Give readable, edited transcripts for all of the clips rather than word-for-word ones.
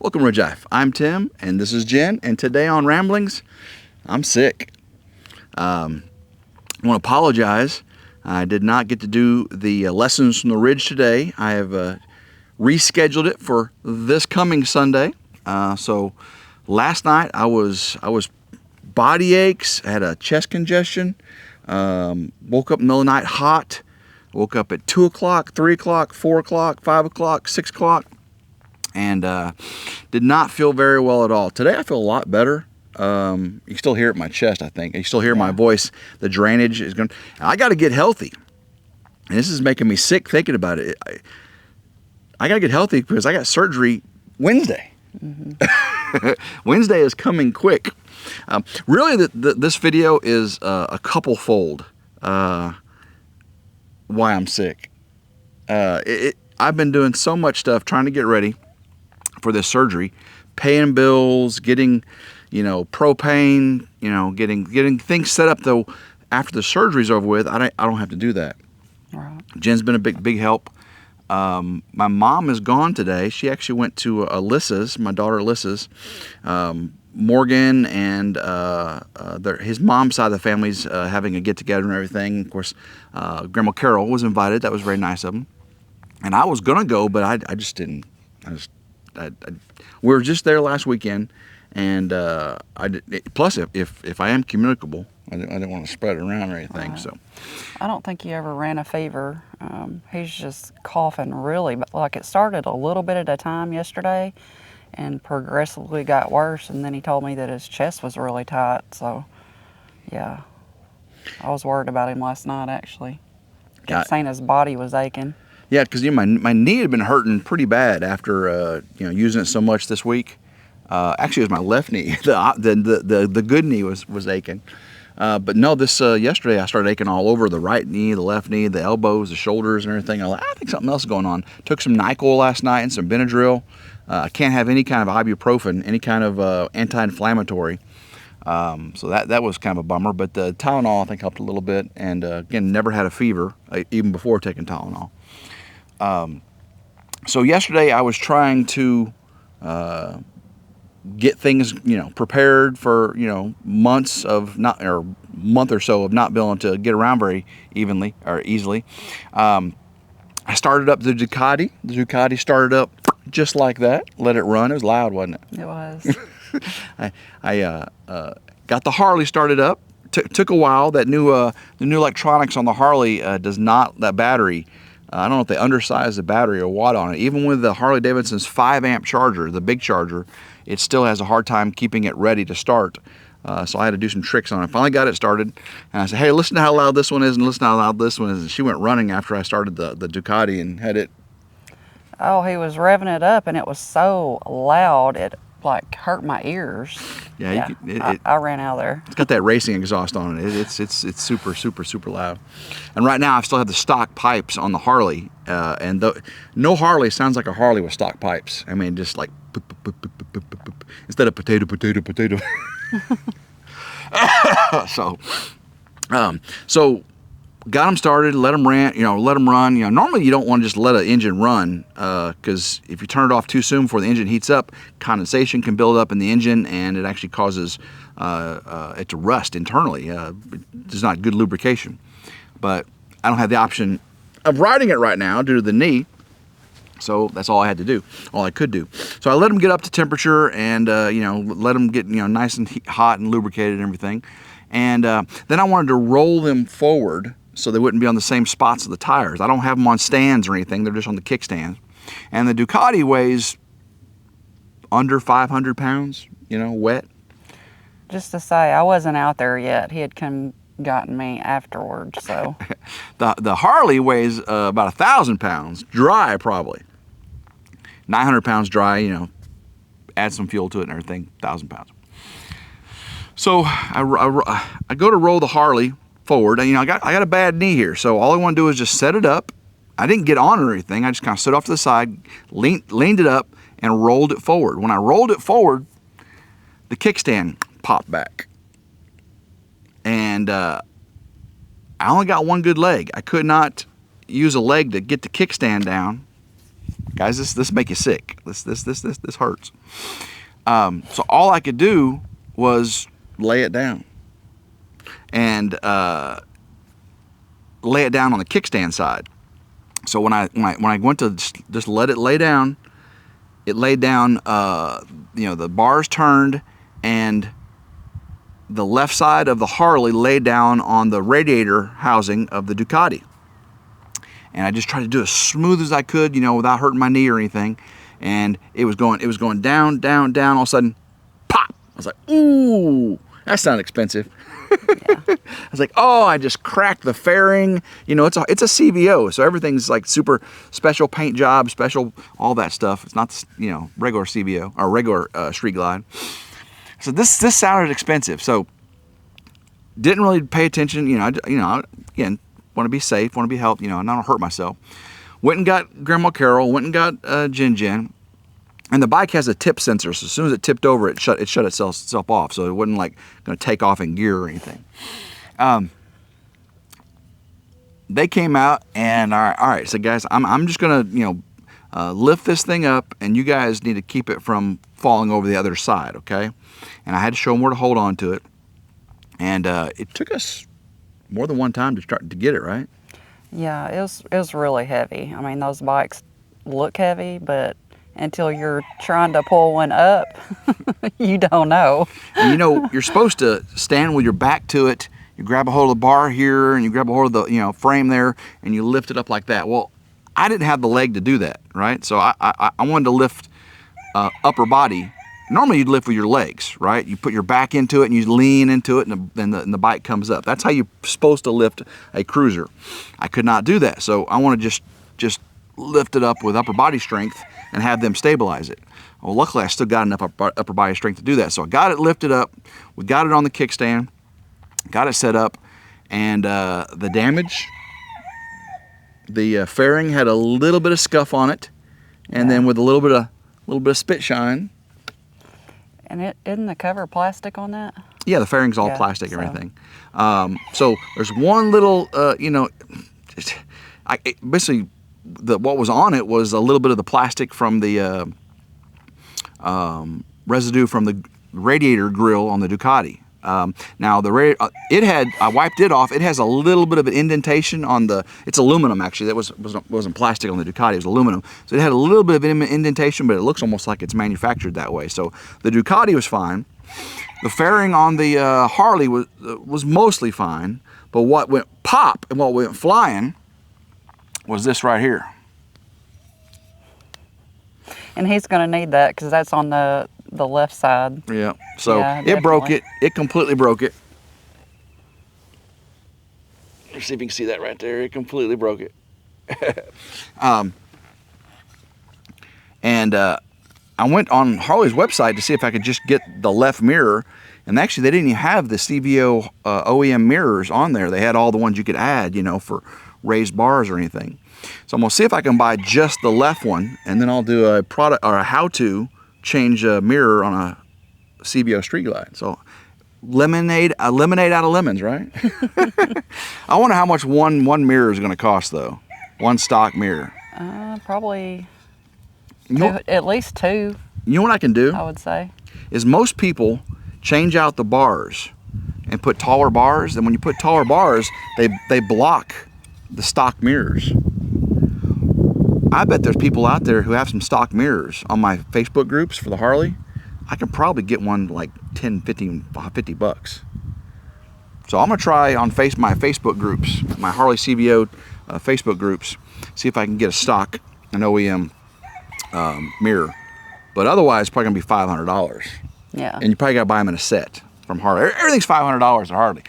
Welcome to RidgeLife. I'm Tim, and this is Jen, and today on Ramblings, I'm sick. I want to apologize. I did not get to do the lessons from the Ridge today. I have rescheduled it for this coming Sunday. So last night I was body aches, I had a chest congestion, woke up in the middle of the night hot, woke up at 2 o'clock, 3 o'clock, 4 o'clock, 5 o'clock, 6 o'clock, and did not feel very well at all. Today I feel a lot better. You can still hear it in my chest, I think. You still hear my voice. The drainage is going. I got to get healthy, and this is making me sick thinking about it. I got to get healthy because I got surgery Wednesday. Mm-hmm. Wednesday is coming quick. Really, this video is a couple-fold why I'm sick. I've been doing so much stuff trying to get ready for this surgery, paying bills, getting, propane, getting things set up. Though after the surgery's over with, I don't have to do that. Right. Jen's been a big help. My mom is gone today. She actually went to Alyssa's, my daughter Alyssa's. Morgan and his mom's side of the family's having a get together and everything. Of course, Grandma Carol was invited. That was very nice of them. And I was gonna go, but I just didn't. We were just there last weekend, and plus if I am communicable, I didn't want to spread it around or anything. Right. So I don't think he ever ran a fever. He's just coughing really, but like it started a little bit at a time yesterday, and progressively got worse. And then he told me that his chest was really tight. So yeah, I was worried about him last night actually. Kept saying his body was aching. Yeah, because my knee had been hurting pretty bad after using it so much this week. Actually, it was my left knee. The good knee was aching. But no, this yesterday I started aching all over the right knee, the left knee, the elbows, the shoulders, and everything. I think something else is going on. Took some NyQuil last night and some Benadryl. I can't have any kind of ibuprofen, any kind of anti-inflammatory. So that was kind of a bummer. But the Tylenol I think helped a little bit. And again, never had a fever even before taking Tylenol. So yesterday I was trying to get things, prepared for, month or so of not being able to get around very evenly or easily. I started up the Ducati. The Ducati started up just like that. Let it run. It was loud, wasn't it? It was. I got the Harley started up. Took a while. That the new electronics on the Harley does not, that battery, I don't know if they undersized the battery or what on it. Even with the Harley Davidson's 5-amp charger, the big charger, it still has a hard time keeping it ready to start. So I had to do some tricks on it. Finally got it started, and I said, hey, listen to how loud this one is and listen to how loud this one is. And she went running after I started the Ducati and had it. Oh, he was revving it up, and it was so loud, it like hurt my ears. Yeah. I ran out of there. It's got that racing exhaust on it. It's super loud. And right now I still have the stock pipes on the Harley, and no Harley sounds like a Harley with stock pipes. I mean, just like instead of potato. So got them started, let them run. Normally you don't want to just let an engine run, because if you turn it off too soon before the engine heats up, condensation can build up in the engine, and it actually causes it to rust internally. It's not good lubrication. But I don't have the option of riding it right now due to the knee, so that's all I had to do, all I could do. So I let them get up to temperature and let them get nice and hot and lubricated and everything, and then I wanted to roll them forward so they wouldn't be on the same spots of the tires. I don't have them on stands or anything. They're just on the kickstands. And the Ducati weighs under 500 pounds, wet. Just to say, I wasn't out there yet. He had gotten me afterwards, so. The Harley weighs about 1,000 pounds, dry probably. 900 pounds dry, add some fuel to it and everything, 1,000 pounds. So I go to roll the Harley forward, and I got a bad knee here, so all I want to do is just set it up. I didn't get on or anything. I just kind of stood off to the side, leaned it up, and rolled it forward. When I rolled it forward, the kickstand popped back, and I only got one good leg. I could not use a leg to get the kickstand down guys, this make you sick. This hurts. So all I could do was lay it down and lay it down on the kickstand side. So when I went to just let it lay down, it laid down. The bars turned, and the left side of the Harley laid down on the radiator housing of the Ducati. And I just tried to do it as smooth as I could, without hurting my knee or anything. And it was going down, down, down. All of a sudden, pop! I was like, ooh, that sounded expensive. Yeah. I was like, oh, I just cracked the fairing. It's a CVO, so everything's like super special paint job, special all that stuff. It's not regular CVO or regular Street Glide. So this sounded expensive. So didn't really pay attention. Again, want to be safe, want to be helped. And I don't hurt myself. Went and got Grandma Carol. Went and got Jen. And the bike has a tip sensor, so as soon as it tipped over, it shut itself off, so it wasn't like going to take off in gear or anything. They came out and all right. So guys, I'm just going to lift this thing up, and you guys need to keep it from falling over the other side, okay? And I had to show them where to hold on to it, and it took us more than one time to get it right. Yeah, it was really heavy. I mean, those bikes look heavy, but until you're trying to pull one up, you don't know. And you're supposed to stand with your back to it. You grab a hold of the bar here, and you grab a hold of the frame there, and you lift it up like that. Well, I didn't have the leg to do that, right? So I wanted to lift upper body. Normally you'd lift with your legs, right? You put your back into it and you lean into it, and the bike comes up. That's how you're supposed to lift a cruiser. I could not do that, so I want to just lift it up with upper body strength and have them stabilize it. Well, luckily I still got enough upper body strength to do that. So I got it lifted up, we got it on the kickstand, got it set up, and the damage, the fairing had a little bit of scuff on it, and then with a little bit of spit shine. And isn't the cover plastic on that? Yeah, the fairing's all plastic and everything. So there's one little, basically, what was on it was a little bit of the plastic from the residue from the radiator grill on the Ducati. Now I wiped it off. It has a little bit of an indentation on it's aluminum actually. That wasn't plastic on the Ducati, it was aluminum. So it had a little bit of an indentation, but it looks almost like it's manufactured that way. So the Ducati was fine. The fairing on the Harley was mostly fine, but what went pop and what went flying was this right here. And he's going to need that because that's on the left side. Yeah. So yeah, it broke it. It completely broke it. Let's see if you can see that right there. It completely broke it. And I went on Harley's website to see if I could just get the left mirror. And actually, they didn't even have the CVO OEM mirrors on there. They had all the ones you could add, for raised bars or anything. So I'm gonna see if I can buy just the left one, and then I'll do a product or a how-to change a mirror on a CVO Street Glide. So lemonade out of lemons, right? I wonder how much one mirror is gonna cost though. One stock mirror. Probably at least two. You know what I can do? I would say. Is most people change out the bars and put taller bars, and when you put taller bars, they block the stock mirrors. I bet there's people out there who have some stock mirrors on my Facebook groups for the Harley. I could probably get one like 10, 15, 50 bucks. So I'm gonna try on my Facebook groups, my Harley CVO Facebook groups, see if I can get a stock, an OEM mirror. But otherwise, it's probably gonna be $500. Yeah. And you probably gotta buy them in a set from Harley. Everything's $500 at Harley.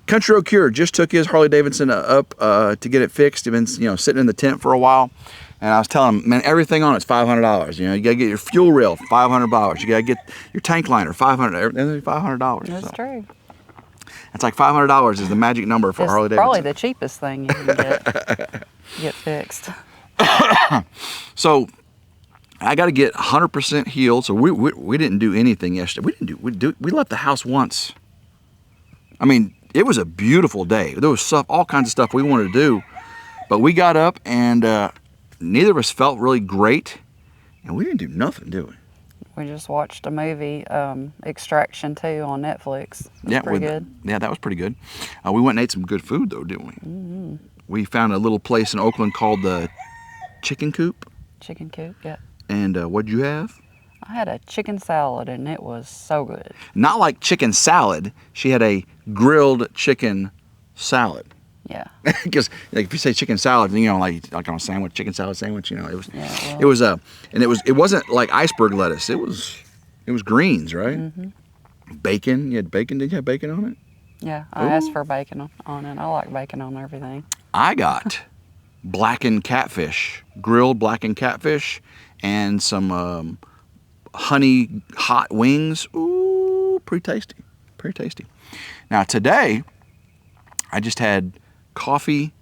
Country Road Cure just took his Harley Davidson up to get it fixed. He'd been sitting in the tent for a while, and I was telling him, man, everything on it's $500. You gotta get your fuel rail, $500. You gotta get your tank liner, $500. Everything's $500. That's true. It's like $500 is the magic number for Harley Davidson. Probably the cheapest thing you can get fixed. So I got to get 100% healed. So we didn't do anything yesterday. We left the house once. I mean, it was a beautiful day. There was all kinds of stuff we wanted to do, but we got up and neither of us felt really great, and we didn't do nothing, did we? We just watched a movie, Extraction 2 on Netflix. It was pretty good. Yeah, that was pretty good. We went and ate some good food, though, didn't we? Mm-hmm. We found a little place in Oakland called the Chicken Coop. Chicken Coop, yeah. And what'd you have? I had a chicken salad, and it was so good. Not like chicken salad. She had a grilled chicken salad. Yeah. Because like, if you say chicken salad, you know, like on a sandwich, chicken salad sandwich, you know, it was. Yeah, well, it wasn't like iceberg lettuce. It was greens, right? Mm-hmm. Bacon. You had bacon. Did you have bacon on it? Yeah, I asked for bacon on it. I like bacon on everything. I got blackened catfish, grilled blackened catfish, and some honey hot wings. Ooh, pretty tasty. Pretty tasty. Now today, I just had coffee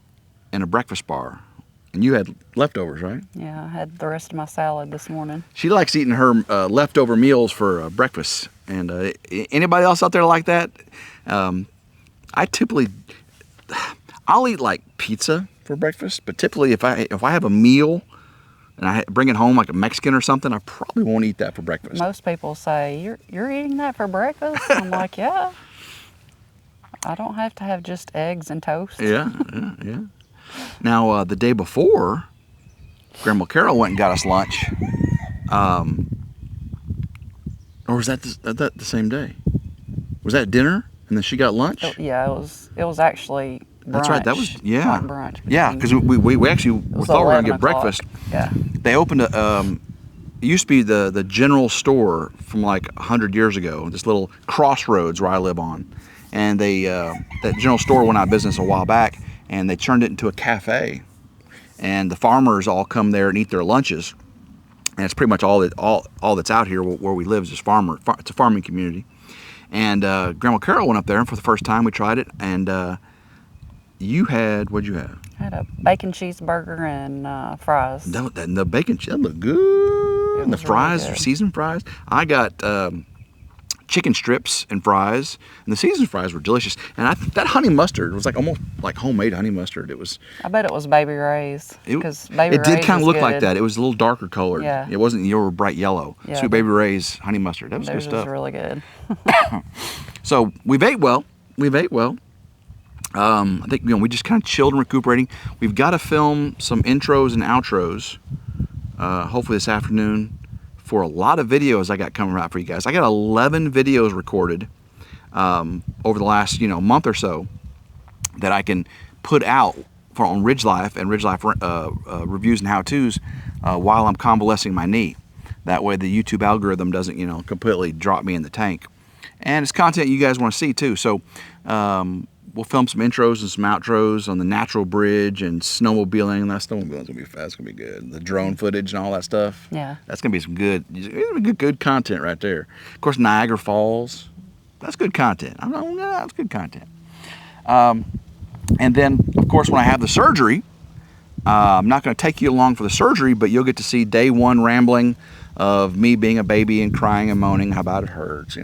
and a breakfast bar. And you had leftovers, right? Yeah, I had the rest of my salad this morning. She likes eating her leftover meals for breakfast. And anybody else out there like that? I typically, I'll eat like pizza for breakfast, but typically if I have a meal and I bring it home like a Mexican or something, I probably won't eat that for breakfast. Most people say, you're eating that for breakfast? I'm like, yeah. I don't have to have just eggs and toast. Yeah. Now, the day before, Grandma Carol went and got us lunch. Or was that the same day? Was that dinner and then she got lunch? Yeah, it was actually brunch. That's right. That was Not brunch. Yeah, because we actually thought we were gonna get breakfast. Yeah. They opened it used to be the general store from like 100 years ago. This little crossroads where I live on, and that general store went out of business a while back, and they turned it into a cafe, and the farmers all come there and eat their lunches, and it's pretty much all that's out here where we live is just it's a farming community. And Grandma Carol went up there, and for the first time we tried it, and what'd you have? I had a bacon cheeseburger and fries. The bacon that looked good. And the fries, really seasoned fries. I got chicken strips and fries, and the seasoned fries were delicious. And that honey mustard was like almost like homemade honey mustard. It was. I bet it was Baby Ray's, because Baby Ray's did kind of look good. like that. It was a little darker colored. Yeah. It wasn't your bright yellow. Yeah, Sweet Baby Ray's honey mustard. That was good stuff. It was really good. So we've ate well. I think we just kind of chilled and recuperating. We've got to film some intros and outros, hopefully this afternoon, for a lot of videos I got coming out for you guys. I got 11 videos recorded over the last month or so that I can put out on RidgeLife and RidgeLife reviews and how-tos while I'm convalescing my knee. That way the YouTube algorithm doesn't completely drop me in the tank. And it's content you guys want to see too. So we'll film some intros and some outros on the natural bridge and snowmobiling. That snowmobiling's gonna be fast. It's gonna be good. The drone footage and all that stuff. Yeah. That's gonna be some good content right there. Of course, Niagara Falls. That's good content. That's good content. And then, of course, when I have the surgery, I'm not going to take you along for the surgery, but you'll get to see day one rambling of me being a baby and crying and moaning how about it hurts,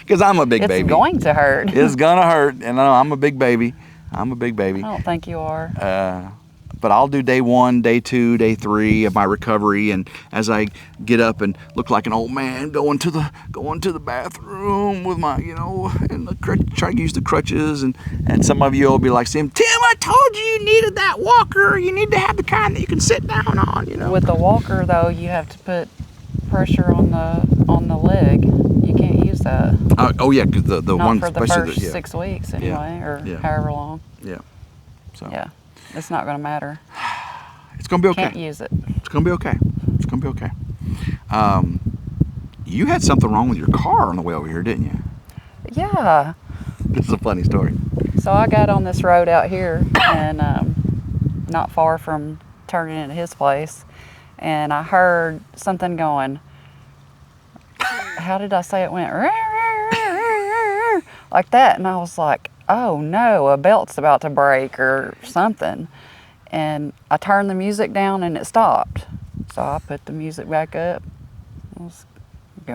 because I'm a big baby. It's going to hurt. It's gonna hurt, and I'm a big baby. I don't think you are. But I'll do day 1, day 2, day 3 of my recovery, and as I get up and look like an old man going to the bathroom with my and try to use the crutches, and some of you will be like saying, Tim, I told you needed that walker. You need to have the kind that you can sit down on. With the walker though, you have to put pressure on the leg. You can't use that. Oh yeah, because the Not one for the first 6 weeks anyway, or however long. Yeah. So. Yeah. It's not going to matter. It's going to be okay. Can't use it. It's going to be okay. It's going to be okay. You had something wrong with your car on the way over here, didn't you? Yeah. This is a funny story. So I got on this road out here, and not far from turning into his place, and I heard something going. How did I say it went? Like that, and I was like, oh no, a belt's about to break or something. And I turned the music down and it stopped. So I put the music back up. I was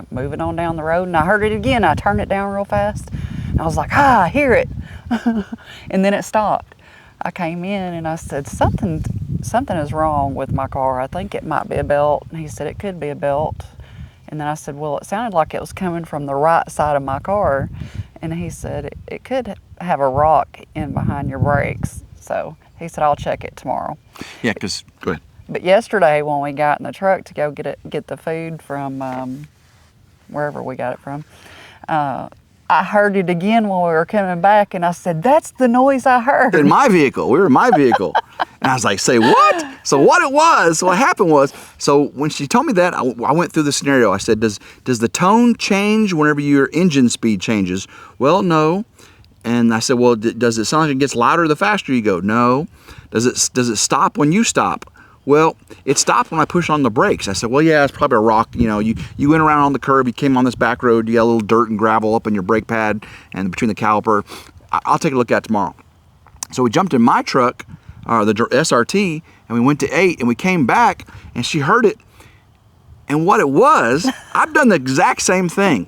moving on down the road, and I heard it again. I turned it down real fast. And I was like, I hear it. And then it stopped. I came in and I said, something something is wrong with my car. I think it might be a belt. And he said it could be a belt. And then I said, well, it sounded like it was coming from the right side of my car. And he said it could have a rock in behind your brakes. So he said, I'll check it tomorrow. Yeah, because, go ahead. But yesterday when we got in the truck to go get the food from wherever we got it from, I heard it again when we were coming back, and I said, that's the noise I heard. In my vehicle. We were in my vehicle. And I was like, say what? So what it was, so what happened was, so when she told me that, I went through the scenario. I said, does the tone change whenever your engine speed changes? Well, no. And I said, well, does it sound like it gets louder the faster you go? No. Does it stop when you stop? Well, it stopped when I pushed on the brakes. I said, well, yeah, it's probably a rock. You know, you went around on the curb, you came on this back road, you got a little dirt and gravel up in your brake pad and between the caliper. I'll take a look at it tomorrow. So we jumped in my truck, the SRT, and we went to 8, and we came back, and she heard it. And what it was, I've done the exact same thing.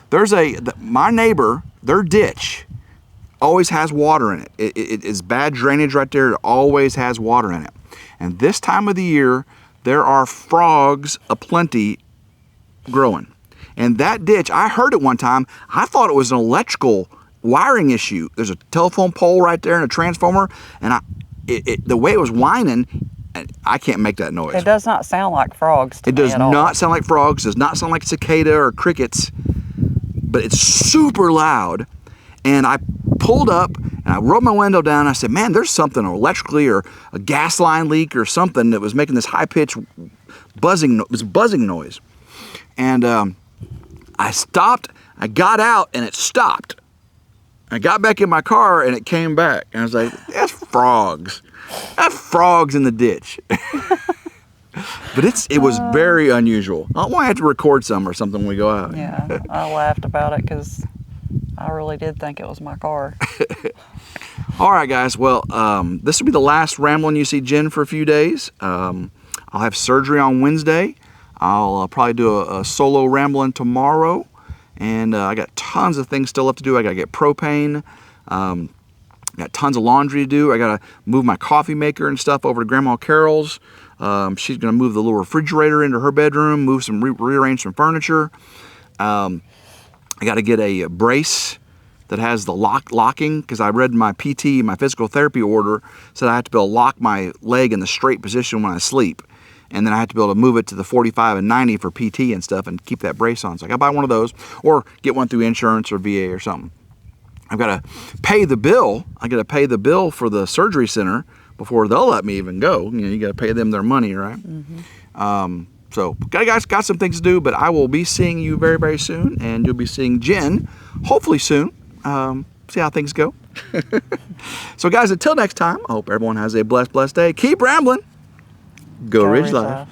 There's my neighbor, their ditch always has water in it. It is bad drainage right there. It always has water in it. And this time of the year, there are frogs aplenty growing. And that ditch, I heard it one time. I thought it was an electrical wiring issue. There's a telephone pole right there and a transformer. And the way it was whining, I can't make that noise. It does not sound like frogs to It me does at all. not sound like frogs. Does not sound like cicada or crickets. But it's super loud. And I pulled up and I rolled my window down and I said, man, there's something electrically or a gas line leak or something that was making this high-pitched buzzing noise. And I stopped, I got out and it stopped. I got back in my car and it came back. And I was like, that's frogs. That's frogs in the ditch. But it was very unusual. I might have to record some or something when we go out. Yeah, I laughed about it because I really did think it was my car. All right, guys. Well, this will be the last rambling you see Jen for a few days. I'll have surgery on Wednesday. I'll probably do a solo rambling tomorrow. And I got tons of things still left to do. I got to get propane. Got tons of laundry to do. I got to move my coffee maker and stuff over to Grandma Carol's. She's going to move the little refrigerator into her bedroom, rearrange some furniture. I got to get a brace that has the locking, because I read my PT, my physical therapy order, said I have to be able to lock my leg in the straight position when I sleep. And then I have to be able to move it to the 45 and 90 for PT and stuff and keep that brace on. So I got to buy one of those or get one through insurance or VA or something. I've got to pay the bill. I got to pay the bill for the surgery center before they'll let me even go. You know, you got to pay them their money, right? Mm-hmm. So, guys, got some things to do, but I will be seeing you very, very soon, and you'll be seeing Jen hopefully soon. See how things go. So, guys, until next time, I hope everyone has a blessed day. Keep rambling. Go RidgeLife.